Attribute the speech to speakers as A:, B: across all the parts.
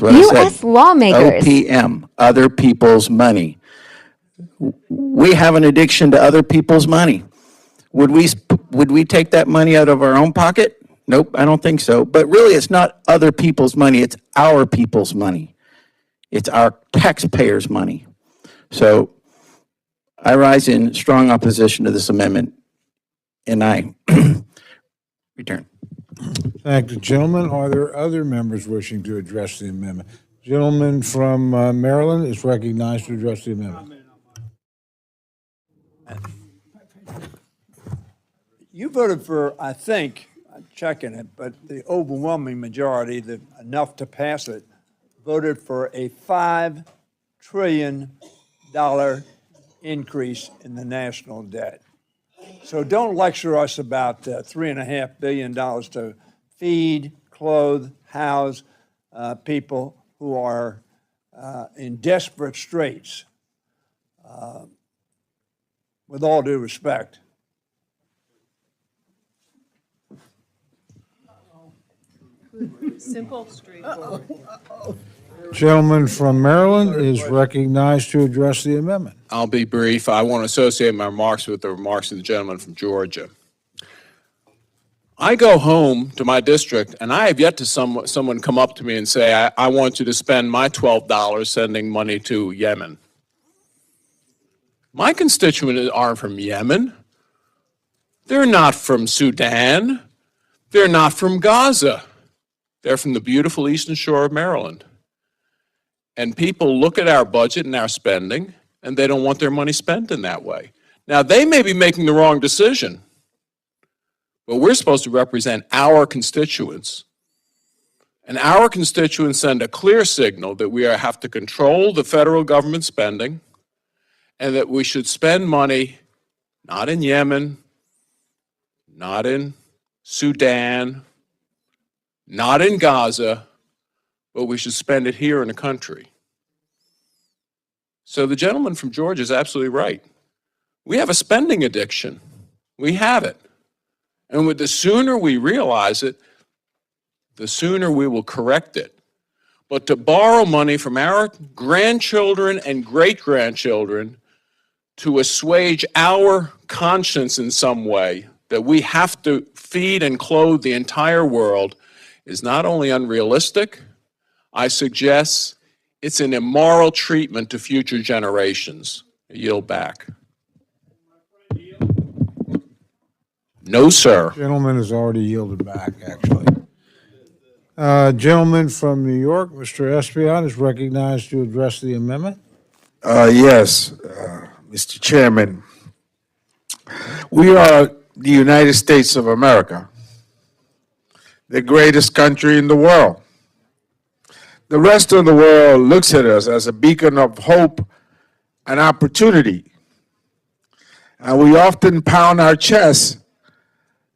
A: what I said.
B: U.S. lawmakers.
A: OPM, other people's money. We have an addiction to other people's money. Would we take that money out of our own pocket? Nope, I don't think so. But really, it's not other people's money, it's our people's money. It's our taxpayers' money. So I rise in strong opposition to this amendment, and I return.
C: Thank you, gentlemen. Are there other members wishing to address the amendment? Gentleman from Maryland is recognized to address the amendment.
D: You voted for, I think, I'm checking it, but the overwhelming majority, enough to pass it, voted for a $5 trillion increase in the national debt. So don't lecture us about $3.5 billion to feed, clothe, house people who are in desperate straits. With all due respect.
E: Simple, straightforward.
C: Gentleman from Maryland is recognized to address the amendment.
F: I'll be brief. I want to associate my remarks with the remarks of the gentleman from Georgia. I go home to my district, and I have yet to someone come up to me and say, I want you to spend my $12 sending money to Yemen. My constituents aren't from Yemen. They're not from Sudan. They're not from Gaza. They're from the beautiful eastern shore of Maryland. And people look at our budget and our spending, and they don't want their money spent in that way. Now, they may be making the wrong decision, but we're supposed to represent our constituents. And our constituents send a clear signal that we have to control the federal government spending, and that we should spend money not in Yemen, not in Sudan, not in Gaza, but we should spend it here in the country. So the gentleman from Georgia is absolutely right. We have a spending addiction. We have it. And the sooner we realize it, the sooner we will correct it. But to borrow money from our grandchildren and great-grandchildren to assuage our conscience in some way that we have to feed and clothe the entire world is not only unrealistic, I suggest it's an immoral treatment to future generations. I yield back. No, sir.
C: Gentleman has already yielded back, actually. Gentleman from New York, Mr. Espion, is recognized to address the amendment.
G: Yes, Mr. Chairman. We are the United States of America, the greatest country in the world. The rest of the world looks at us as a beacon of hope and opportunity. And we often pound our chests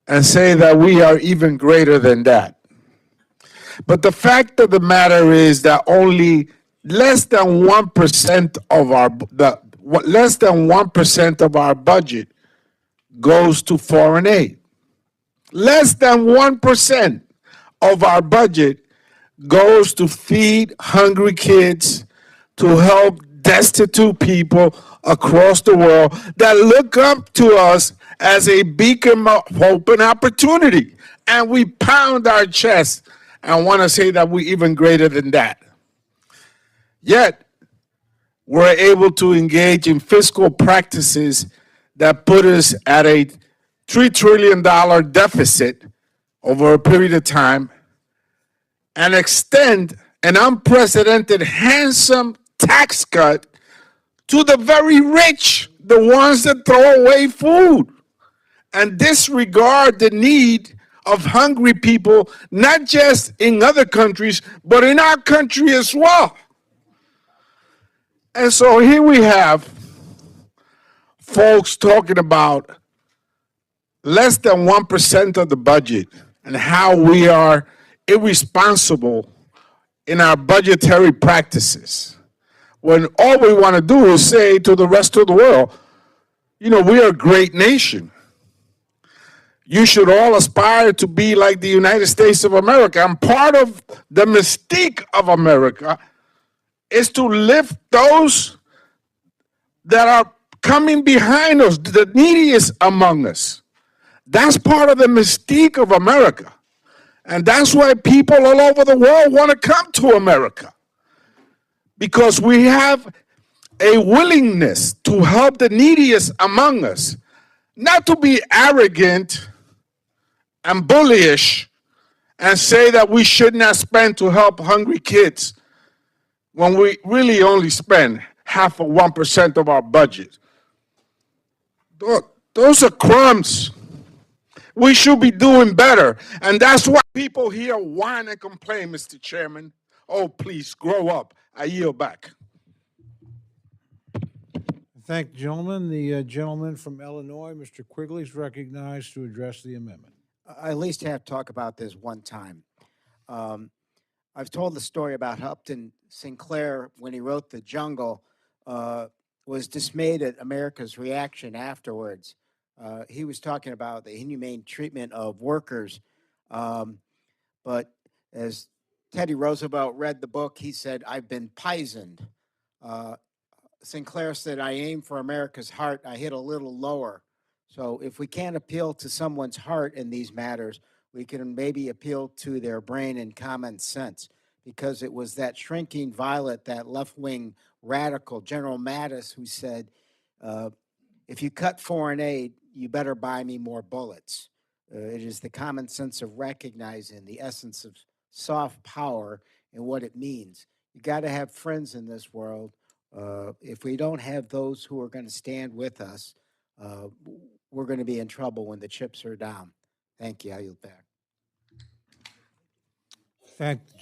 G: and say that we are even greater than that. But the fact of the matter is that only less than 1% of our budget goes to foreign aid. Less than 1% of our budget goes to feed hungry kids, to help destitute people across the world that look up to us as a beacon of hope and opportunity. And we pound our chests and want to say that we're even greater than that. Yet, we're able to engage in fiscal practices that put us at a $3 trillion deficit over a period of time and extend an unprecedented handsome tax cut to the very rich, the ones that throw away food, and disregard the need of hungry people, not just in other countries, but in our country as well. And so here we have folks talking about less than 1% of the budget and how we are irresponsible in our budgetary practices, when all we want to do is say to the rest of the world, you know, we are a great nation. you should all aspire to be like the United States of America. And part of the mystique of America is to lift those that are coming behind us, the neediest among us. That's part of the mystique of America. And that's why people all over the world want to come to America. Because we have a willingness to help the neediest among us, not to be arrogant and bullyish and say that we should not spend to help hungry kids when we really only spend half of 1% of our budget. Those are crumbs. We should be doing better. And that's why people here whine and complain, Mr. Chairman. Oh, please, grow up. I yield back.
C: Thank the gentleman. The gentleman from Illinois, Mr. Quigley, is recognized to address the amendment.
B: I at least have to talk about this one time. I've told the story about Upton Sinclair when he wrote The Jungle, was dismayed at America's reaction afterwards. He was talking about the inhumane treatment of workers. But as Teddy Roosevelt read the book, he said, "I've been poisoned." Sinclair said, "I aim for America's heart. I hit a little lower." So if we can't appeal to someone's heart in these matters, we can maybe appeal to their brain and common sense, because it was that shrinking violet, that left-wing radical, General Mattis, who said, if you cut foreign aid, you better buy me more bullets. It is the common sense of recognizing the essence of soft power and what it means. You got to have friends in this world. If we don't have those who are going to stand with us, we're going to be in trouble when the chips are down. Thank you. I yield back.
C: Thank the